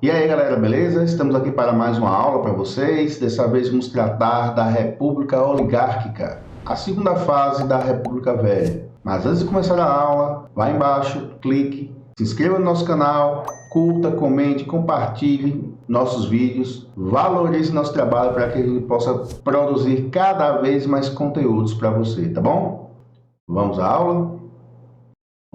E aí galera, beleza? Estamos aqui para mais uma aula para vocês. Dessa vez vamos tratar da República Oligárquica, a segunda fase da República Velha. Mas antes de começar a aula, vá embaixo, clique, se inscreva no nosso canal, curta, comente, compartilhe nossos vídeos, valorize nosso trabalho para que a gente possa produzir cada vez mais conteúdos para você, tá bom? Vamos à aula?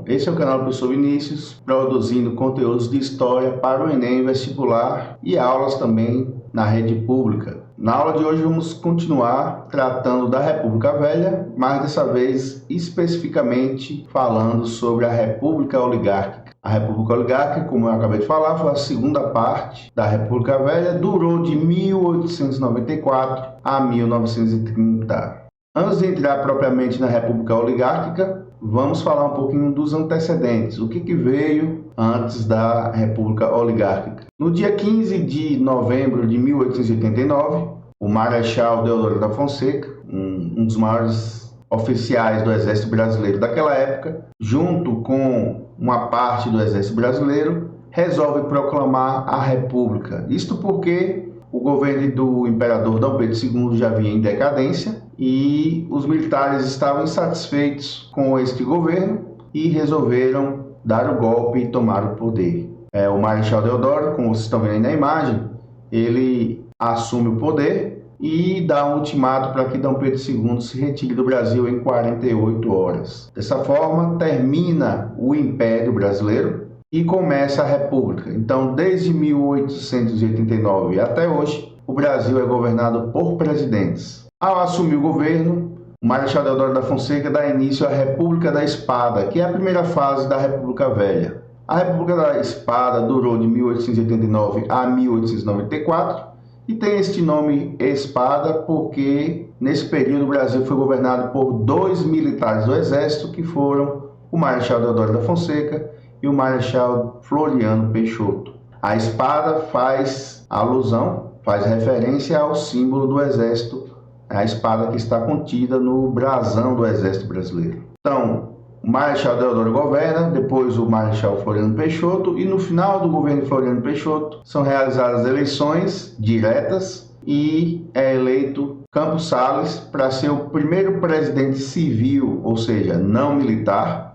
Esse é o canal do professor Vinícius, produzindo conteúdos de história para o Enem vestibular e aulas também na rede pública. Na aula de hoje vamos continuar tratando da República Velha, mas dessa vez especificamente falando sobre a República Oligárquica. A República Oligárquica, como eu acabei de falar, foi a segunda parte da República Velha, durou de 1894 a 1930. Antes de entrar propriamente na República Oligárquica, vamos falar um pouquinho dos antecedentes, o que veio antes da República Oligárquica. No dia 15 de novembro de 1889, o Marechal Deodoro da Fonseca, um dos maiores oficiais do Exército Brasileiro daquela época, junto com uma parte do Exército Brasileiro, resolve proclamar a República. Isto porque o governo do imperador Dom Pedro II já vinha em decadência e os militares estavam insatisfeitos com este governo e resolveram dar o golpe e tomar o poder. O Marechal Deodoro, como vocês estão vendo aí na imagem, ele assume o poder e dá um ultimato para que Dom Pedro II se retire do Brasil em 48 horas. Dessa forma, termina o Império Brasileiro e começa a República. Então, desde 1889 até hoje, o Brasil é governado por presidentes. Ao assumir o governo, o Marechal Deodoro da Fonseca dá início à República da Espada, que é a primeira fase da República Velha. A República da Espada durou de 1889 a 1894 e tem este nome Espada porque nesse período o Brasil foi governado por dois militares do Exército, que foram o Marechal Deodoro da Fonseca e o Marechal Floriano Peixoto. A espada faz alusão, faz referência ao símbolo do Exército, a espada que está contida no brasão do Exército Brasileiro. Então, o Marechal Deodoro governa, depois o Marechal Floriano Peixoto, e no final do governo Floriano Peixoto são realizadas eleições diretas e é eleito Campos Salles para ser o primeiro presidente civil, ou seja, não militar,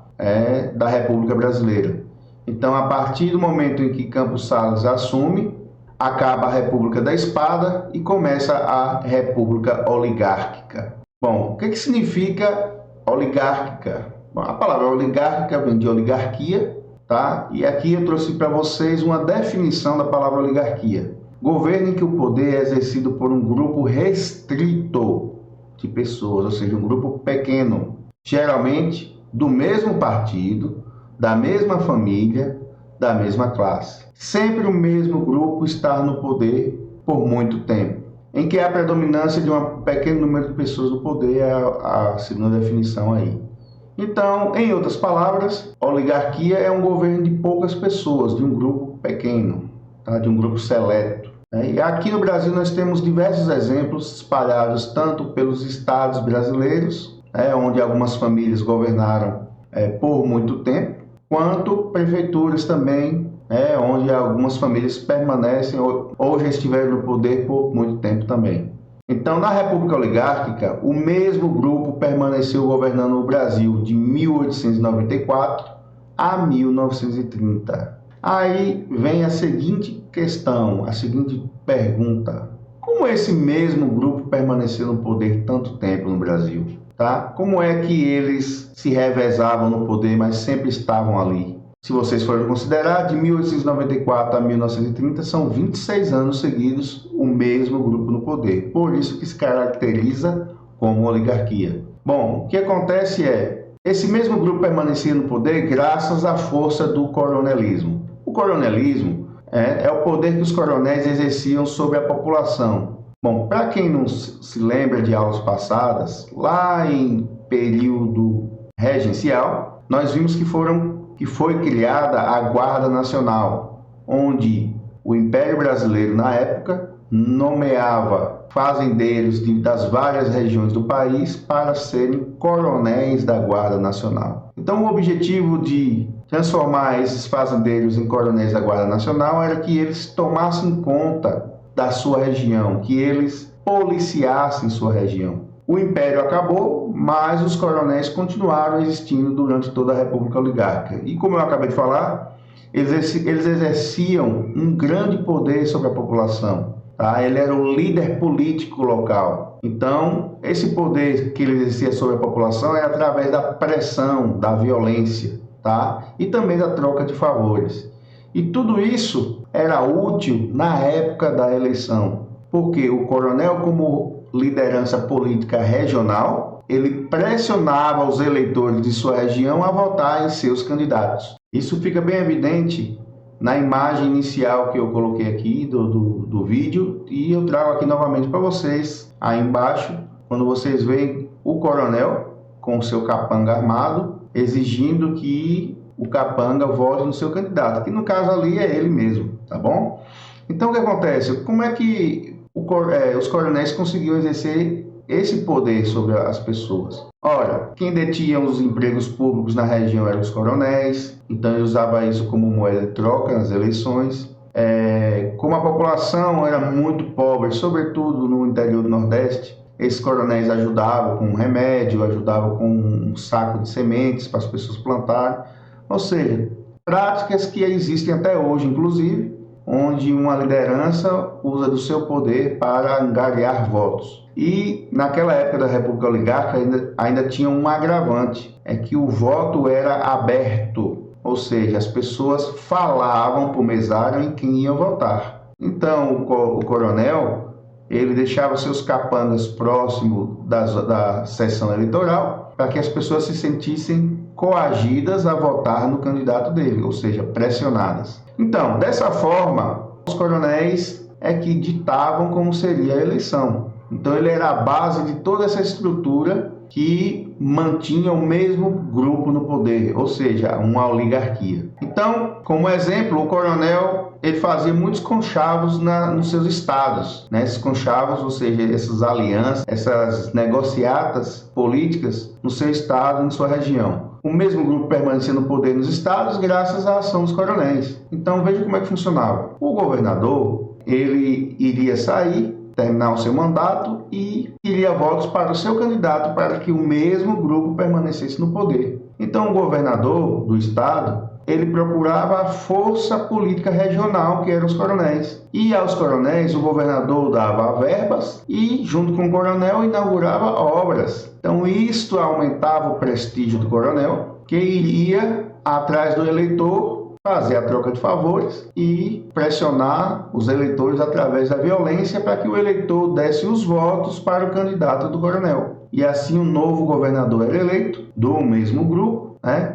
da República Brasileira. Então, a partir do momento em que Campos Salles assume, acaba a República da Espada e começa a República Oligárquica. Bom, o que significa oligárquica? Bom, a palavra oligárquica vem de oligarquia, tá? E aqui eu trouxe para vocês uma definição da palavra oligarquia. Governo em que o poder é exercido por um grupo restrito de pessoas, ou seja, um grupo pequeno, geralmente do mesmo partido, da mesma família, da mesma classe. Sempre o mesmo grupo está no poder por muito tempo, em que a predominância de um pequeno número de pessoas no poder é a segunda definição aí. Então, em outras palavras, oligarquia é um governo de poucas pessoas, de um grupo pequeno, tá? De um grupo seleto. E aqui no Brasil nós temos diversos exemplos espalhados tanto pelos estados brasileiros, onde algumas famílias governaram por muito tempo, quanto prefeituras também, onde algumas famílias permanecem ou já estiveram no poder por muito tempo também. Então, na República Oligárquica, o mesmo grupo permaneceu governando o Brasil de 1894 a 1930. Aí vem a seguinte questão, a seguinte pergunta: como esse mesmo grupo permaneceu no poder tanto tempo no Brasil? Tá? Como é que eles se revezavam no poder, mas sempre estavam ali? Se vocês forem considerar, de 1894 a 1930 são 26 anos seguidos o mesmo grupo no poder. Por isso que se caracteriza como oligarquia. Bom, o que acontece esse mesmo grupo permanecia no poder graças à força do coronelismo. O coronelismo é o poder que os coronéis exerciam sobre a população. Bom, para quem não se lembra de aulas passadas, lá em período regencial, nós vimos que foi criada a Guarda Nacional, onde o Império Brasileiro, na época, nomeava fazendeiros das várias regiões do país para serem coronéis da Guarda Nacional. Então, o objetivo de transformar esses fazendeiros em coronéis da Guarda Nacional era que eles tomassem conta da sua região, que eles policiassem sua região. O Império acabou, mas os coronéis continuaram existindo durante toda a República Oligárquica. E como eu acabei de falar, eles exerciam um grande poder sobre a população. Tá? Ele era o líder político local. Então, esse poder que ele exercia sobre a população era através da pressão, da violência, tá? E também da troca de favores. E tudo isso era útil na época da eleição, porque o coronel, como liderança política regional, ele pressionava os eleitores de sua região a votar em seus candidatos. Isso fica bem evidente na imagem inicial que eu coloquei aqui do vídeo, e eu trago aqui novamente para vocês, aí embaixo, quando vocês veem o coronel com o seu capanga armado, exigindo que o capanga vote no seu candidato, que no caso ali é ele mesmo, tá bom? Então o que acontece? Como é que os coronéis conseguiam exercer esse poder sobre as pessoas? Ora, quem detinha os empregos públicos na região eram os coronéis, então ele usava isso como moeda de troca nas eleições. Como a população era muito pobre, sobretudo no interior do Nordeste, esses coronéis ajudavam com remédio, ajudavam com um saco de sementes para as pessoas plantarem, ou seja, práticas que existem até hoje, inclusive, onde uma liderança usa do seu poder para angariar votos. E naquela época da República Oligárquica ainda tinha um agravante, é que o voto era aberto, ou seja, as pessoas falavam para o mesário em quem iam votar. Então o coronel, ele deixava seus capangas próximo da sessão eleitoral para que as pessoas se sentissem coagidas a votar no candidato dele, ou seja, pressionadas. Então, dessa forma, os coronéis é que ditavam como seria a eleição. Então, ele era a base de toda essa estrutura que mantinha o mesmo grupo no poder, ou seja, uma oligarquia. Então, como exemplo, o coronel ele fazia muitos conchavos nos seus estados, né? Esses conchavos, ou seja, essas alianças, essas negociatas políticas no seu estado, em sua região. O mesmo grupo permanecia no poder nos estados graças à ação dos coronéis. Então veja como é que funcionava. O governador, ele iria sair, terminar o seu mandato e queria votos para o seu candidato para que o mesmo grupo permanecesse no poder. Então o governador do estado, ele procurava a força política regional, que eram os coronéis. E aos coronéis, o governador dava verbas e, junto com o coronel, inaugurava obras. Então, isto aumentava o prestígio do coronel, que iria atrás do eleitor, fazer a troca de favores e pressionar os eleitores através da violência para que o eleitor desse os votos para o candidato do coronel. E assim, o novo governador era eleito, do mesmo grupo,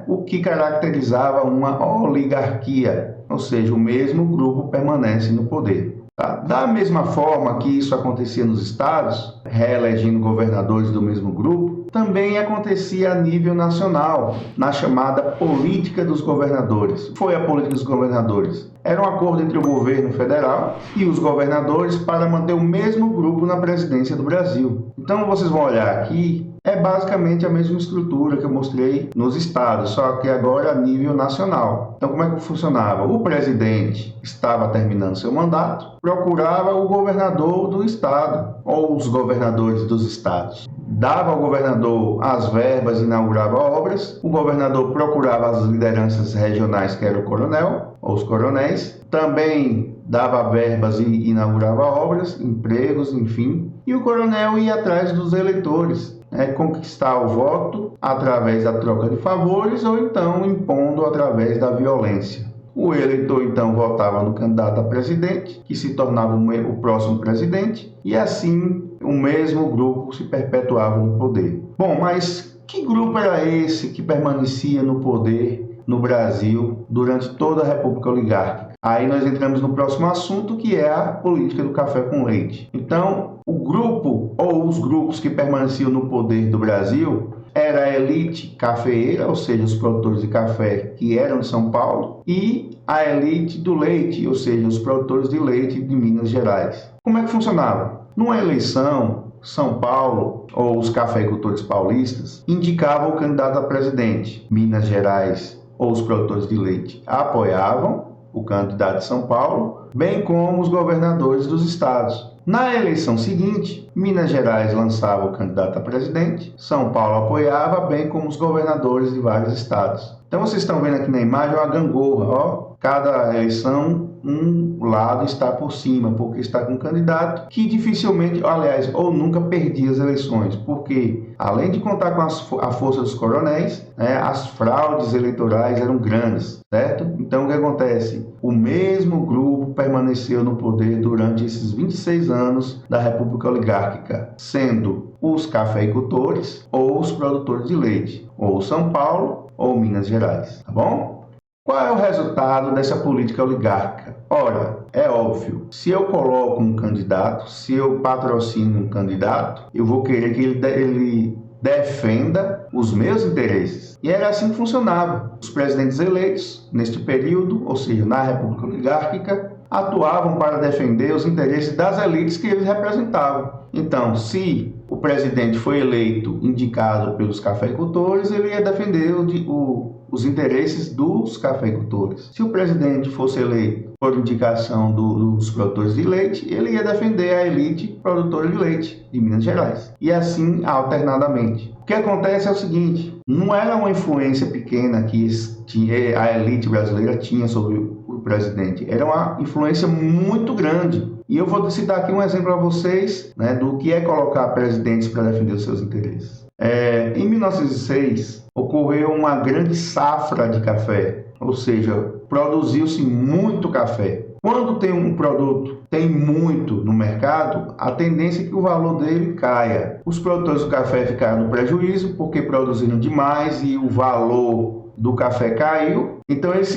o que caracterizava uma oligarquia, ou seja, o mesmo grupo permanece no poder. Tá? Da mesma forma que isso acontecia nos estados, reelegendo governadores do mesmo grupo, também acontecia a nível nacional, na chamada política dos governadores. O que foi a política dos governadores? Era um acordo entre o governo federal e os governadores para manter o mesmo grupo na presidência do Brasil. Então vocês vão olhar aqui, é basicamente a mesma estrutura que eu mostrei nos estados, só que agora a nível nacional. Então como é que funcionava? O presidente estava terminando seu mandato, procurava o governador do estado, ou os governadores dos estados. Dava ao governador as verbas e inaugurava obras. O governador procurava as lideranças regionais, que era o coronel, ou os coronéis. Também dava verbas e inaugurava obras, empregos, enfim. E o coronel ia atrás dos eleitores, conquistar o voto através da troca de favores ou então impondo através da violência. O eleitor então votava no candidato a presidente, que se tornava o próximo presidente, e assim o mesmo grupo se perpetuava no poder. Bom, mas que grupo era esse que permanecia no poder no Brasil durante toda a República Oligárquica? Aí nós entramos no próximo assunto, que é a política do café com leite. Então, o grupo ou os grupos que permaneciam no poder do Brasil era a elite cafeeira, ou seja, os produtores de café que eram de São Paulo, e a elite do leite, ou seja, os produtores de leite de Minas Gerais. Como é que funcionava? Numa eleição, São Paulo, ou os cafeicultores paulistas, indicavam o candidato a presidente. Minas Gerais, ou os produtores de leite, apoiavam o candidato de São Paulo, bem como os governadores dos estados. Na eleição seguinte, Minas Gerais lançava o candidato a presidente, São Paulo apoiava, bem como os governadores de vários estados. Então vocês estão vendo aqui na imagem uma gangorra, ó. Cada eleição um lado está por cima, porque está com um candidato que dificilmente, aliás, ou nunca perdia as eleições, porque além de contar com a força dos coronéis, as fraudes eleitorais eram grandes, certo? Então o que acontece? O mesmo grupo permaneceu no poder durante esses 26 anos da República Oligárquica, sendo os cafeicultores ou os produtores de leite, ou São Paulo ou Minas Gerais, tá bom? Qual é o resultado dessa política oligárquica? Ora, é óbvio, se eu coloco um candidato, se eu patrocino um candidato, eu vou querer que ele defenda os meus interesses. E era assim que funcionava. Os presidentes eleitos, neste período, ou seja, na República Oligárquica, atuavam para defender os interesses das elites que eles representavam. Então, se o presidente foi eleito, indicado pelos cafeicultores, ele ia defender os interesses dos cafeicultores. Se o presidente fosse eleito por indicação dos produtores de leite, ele ia defender a elite produtora de leite de Minas Gerais. E assim alternadamente. O que acontece é o seguinte, não era uma influência pequena que a elite brasileira tinha sobre o presidente, era uma influência muito grande. E eu vou citar aqui um exemplo para vocês, do que é colocar presidentes para defender os seus interesses. Em 1906, ocorreu uma grande safra de café, ou seja, produziu-se muito café. Quando tem um produto, tem muito no mercado, a tendência é que o valor dele caia. Os produtores do café ficaram no prejuízo porque produziram demais e o valor do café caiu. Então eles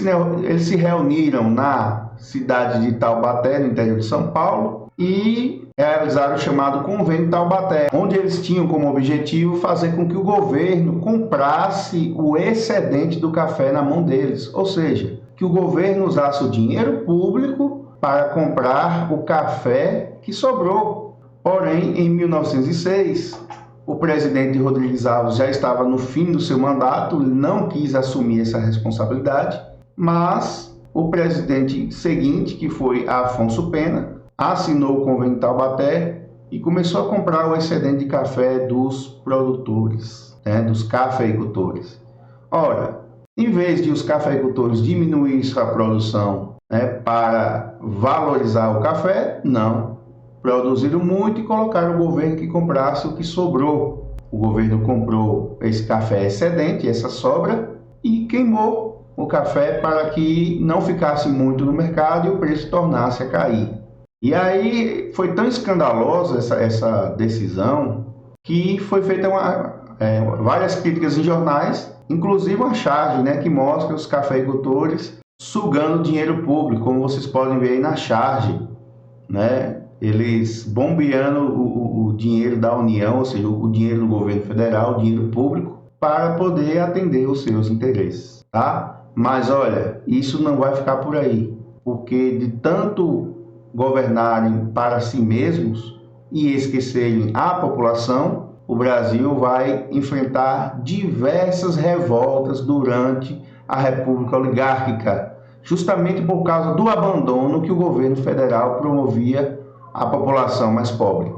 se reuniram na cidade de Taubaté, no interior de São Paulo, e realizaram o chamado Convênio Taubaté, onde eles tinham como objetivo fazer com que o governo comprasse o excedente do café na mão deles, ou seja, que o governo usasse o dinheiro público para comprar o café que sobrou. Porém, em 1906, o presidente Rodrigues Alves já estava no fim do seu mandato, não quis assumir essa responsabilidade, mas o presidente seguinte, que foi Afonso Pena, assinou o Convênio Taubaté e começou a comprar o excedente de café dos produtores, dos cafeicultores. Ora, em vez de os cafeicultores diminuir sua produção para valorizar o café, não. Produziram muito e colocaram o governo que comprasse o que sobrou. O governo comprou esse café excedente, essa sobra, e queimou o café para que não ficasse muito no mercado e o preço tornasse a cair. E aí foi tão escandalosa essa decisão que foi feita várias críticas em jornais, inclusive uma charge que mostra os cafeicultores sugando dinheiro público, como vocês podem ver aí na charge, eles bombeando o dinheiro da União, ou seja, o dinheiro do governo federal, o dinheiro público, para poder atender os seus interesses, tá? Mas olha, isso não vai ficar por aí, porque de tanto governarem para si mesmos e esquecerem a população, o Brasil vai enfrentar diversas revoltas durante a República Oligárquica, justamente por causa do abandono que o governo federal promovia à população mais pobre.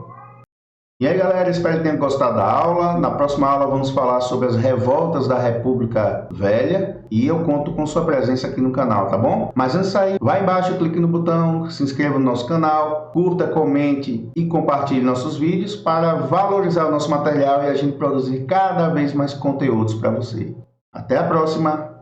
E aí, galera, espero que tenham gostado da aula. Na próxima aula vamos falar sobre as revoltas da República Velha e eu conto com sua presença aqui no canal, tá bom? Mas antes de sair, vai embaixo, clique no botão, se inscreva no nosso canal, curta, comente e compartilhe nossos vídeos para valorizar o nosso material e a gente produzir cada vez mais conteúdos para você. Até a próxima!